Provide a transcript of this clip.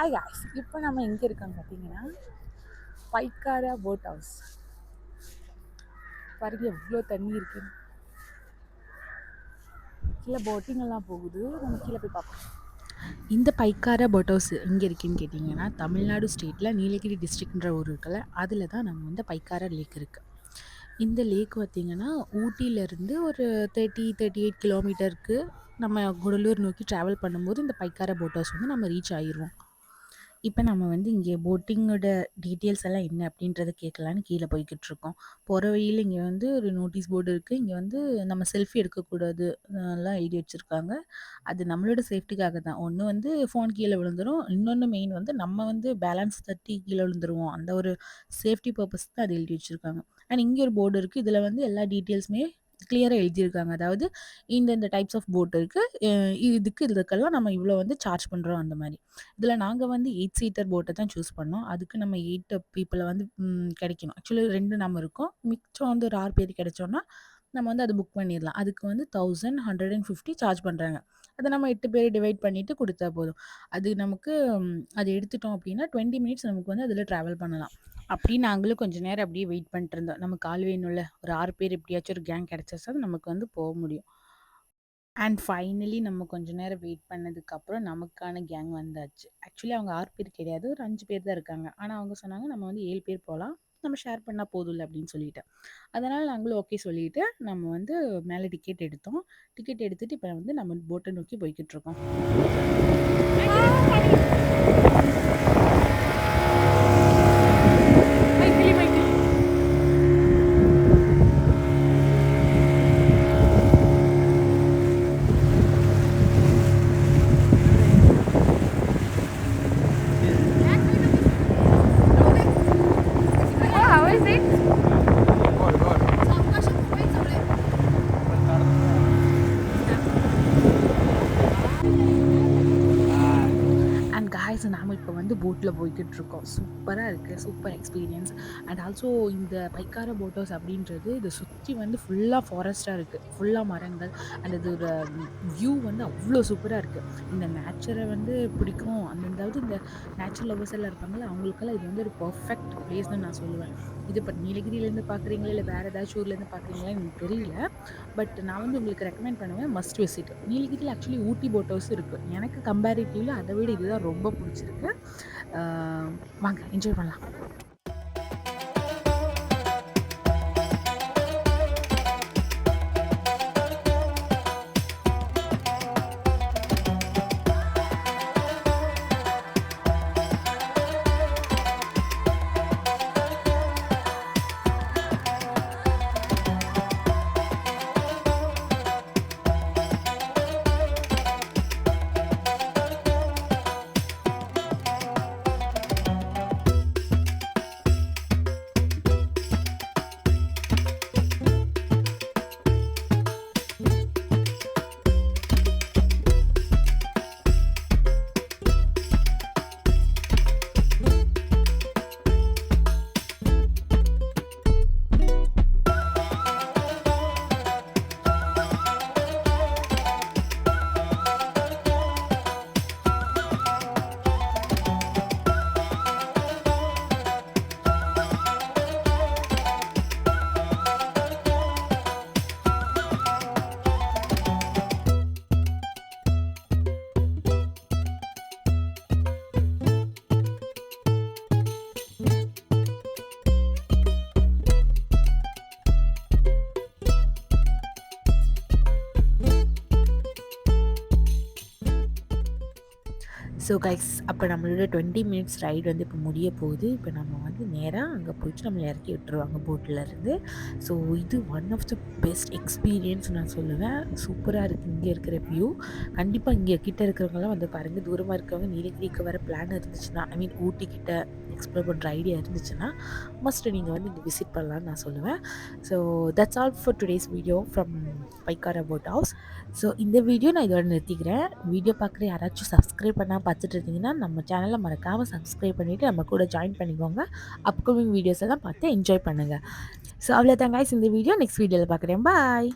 Hi guys, இப்போ நம்ம எங்கே இருக்கோம் பார்த்தீங்கன்னா பைக்காரா போட் ஹவுஸ். பாருங்க எவ்வளோ தண்ணி இருக்குன்னு. கீழே போட்டிங் எல்லாம் போகுது. நம்ம கீழே போய் பார்ப்போம். இந்த பைக்காரா போட் ஹவுஸ் எங்கே இருக்குன்னு கேட்டிங்கன்னா, தமிழ்நாடு ஸ்டேட்டில் நீலகிரி டிஸ்ட்ரிக்ட்ன்ற ஊர் இருக்குல்ல, அதில் தான் நம்ம வந்து பைக்காரா லேக் இருக்குது. இந்த லேக் பார்த்திங்கன்னா ஊட்டியிலேருந்து ஒரு 38 கிலோமீட்டருக்கு நம்ம குடலூர் நோக்கி ட்ராவல் பண்ணும்போது இந்த பைக்காரா போட் ஹவுஸ் வந்து நம்ம ரீச் ஆகிடுவோம். இப்போ நம்ம வந்து இங்கே போட்டிங்கோட டீட்டெயில்ஸ் எல்லாம் என்ன அப்படின்றத கேட்கலான்னு கீழே போய்கிட்டுருக்கோம். போகிற வழியில் இங்கே வந்து ஒரு நோட்டீஸ் போர்டு இருக்குது. இங்கே வந்து நம்ம செல்ஃபி எடுக்கக்கூடாது எல்லாம் எழுதி வச்சுருக்காங்க. அது நம்மளோட சேஃப்டிக்காக தான். ஒன்று வந்து ஃபோன் கீழே விழுந்துடும், இன்னொன்று மெயின் வந்து நம்ம வந்து பேலன்ஸ் தட்டி கீழே விழுந்துருவோம். அந்த ஒரு சேஃப்டி பர்பஸ் தான் அது எழுதி வச்சுருக்காங்க. அண்ட் இங்கே ஒரு போர்டு இருக்குது. இதில் வந்து எல்லா டீட்டெயில்ஸுமே கிளியராக எழுதியிருக்காங்க. அதாவது இந்த டைப்ஸ் ஆஃப் போட் இருக்குது, இதுக்கெல்லாம் நம்ம இவ்வளோ வந்து சார்ஜ் பண்ணுறோம் அந்த மாதிரி. இதில் நாங்கள் வந்து 8 சீட்டர் போட்டை தான் சூஸ் பண்ணோம். அதுக்கு நம்ம 8 பீப்புளை வந்து கிடைக்கணும். ஆக்சுவலி 2 நம்ம இருக்கோம். மிச்சம் வந்து ஒரு 6 பேர் கிடைச்சோன்னா நம்ம வந்து அது புக் பண்ணிடலாம். அதுக்கு வந்து 1150 சார்ஜ் பண்ணுறாங்க. அதை நம்ம 8 பேர் டிவைட் பண்ணிவிட்டு கொடுத்தா போதும். அது நமக்கு அது எடுத்துட்டோம் அப்படின்னா 20 மினிட்ஸ் நமக்கு வந்து அதில் ட்ராவல் பண்ணலாம். அப்படி நாங்களும் கொஞ்சம் நேரம் அப்படியே வெயிட் பண்ணிட்டு இருந்தோம். நமக்கு ஆள் வேணும்ல, ஒரு 6 பேர் எப்படியாச்சும் ஒரு கேங் கிடைச்சா நமக்கு வந்து போக முடியும். அண்ட் ஃபைனலி நம்ம கொஞ்ச நேரம் வெயிட் பண்ணதுக்கப்புறம் நமக்கான கேங் வந்தாச்சு. ஆக்சுவலி அவங்க 6 பேர் கிடையாது, ஒரு 5 பேர் தான் இருக்காங்க. ஆனால் அவங்க சொன்னாங்க நம்ம வந்து 7 பேர் போகலாம், நம்ம ஷேர் பண்ணால் போதும்ல அப்படின்னு சொல்லிட்டு. அதனால் நாங்களும் ஓகே சொல்லிட்டு நம்ம வந்து மேலே டிக்கெட் எடுத்தோம். டிக்கெட் எடுத்துகிட்டு இப்போ வந்து நம்ம போட்டை நோக்கி போய்கிட்டு இருக்கோம். காய்ஸ், நாம் இப்போ வந்து போட்டில் போய்கிட்டுருக்கோம். சூப்பராக இருக்குது, சூப்பர் எக்ஸ்பீரியன்ஸ். அண்ட் ஆல்சோ இந்த பைக்காரா போட் ஹவுஸ் அப்படின்றது இதை சுற்றி வந்து ஃபுல்லாக ஃபாரஸ்ட்டாக இருக்குது, ஃபுல்லாக மரங்கள். அண்ட் இதோட வியூ வந்து அவ்வளோ சூப்பராக இருக்குது. இந்த நேச்சரை வந்து பிடிக்கும், அதாவது இந்த நேச்சுரல் லவர்ஸ் எல்லாம் இருப்பாங்களே, அவங்களுக்கெல்லாம் இது வந்து ஒரு பர்ஃபெக்ட் பிளேஸ்னு நான் சொல்லுவேன். இது இப்போ நீலகிரியிலேருந்து பார்க்குறீங்களா இல்லை வேறு ஏதாச்சும் ஊர்லேருந்து பார்க்குறீங்களா எனக்கு தெரியல. பட் நான் வந்து உங்களுக்கு ரெக்கமெண்ட் பண்ணுவேன், மஸ்ட் விசிட். நீலகிரியில் ஆக்சுவலி ஊட்டி போட் ஹவுஸ் இருக்குது. எனக்கு கம்பேரிட்டிவ்லி அதை விட இதுதான் ரொம்ப பிடிச்சிருக்கு. வாங்க என்ஜாய் பண்ணலாம். ஸோ கைஸ், அப்போ நம்மளோட 20 மினிட்ஸ் ரைடு வந்து இப்போ முடிய போகுது. இப்போ நம்ம வந்து நேராக அங்கே போயிட்டு நம்மளை இறக்கி விட்டுருவாங்க போட்டிலேருந்து. ஸோ இது one of the best experience நான் சொல்லுவேன். சூப்பராக இருக்குது இங்கே இருக்கிற வியூ. கண்டிப்பாக இங்கே கிட்டே இருக்கிறவங்களாம் வந்து பாருங்கள். தூரமாக இருக்கிறவங்க நீலகிரிக்கு வர பிளான் இருந்துச்சுன்னா, ஐ மீன் ஊட்டி கிட்ட எக்ஸ்ப்ளோர் பண்ணுற ஐடியா இருந்துச்சுன்னா மஸ்ட்டு நீங்கள் வந்து இங்கே விசிட் பண்ணலான்னு நான் சொல்லுவேன். So that's all for today's video from Pykara boat house. So இந்த வீடியோ நான் இதோட நிறுத்திக்கிறேன். வீடியோ பார்க்குற யாராச்சும் சப்ஸ்கிரைப் பண்ணால் பார்த்துட்டு இருந்தீங்கன்னா நம்ம சேனலை மறக்காமல் சப்ஸ்கிரைப் பண்ணிவிட்டு நம்ம கூட ஜாயின் பண்ணிக்கோங்க. அப்கமிங் வீடியோஸ் எல்லாம் பார்த்து என்ஜாய் பண்ணுங்கள். ஸோ அவ்வளோதான் கைஸ் இந்த வீடியோ. நெக்ஸ்ட் வீடியோவில் பார்க்குறேன். பாய்.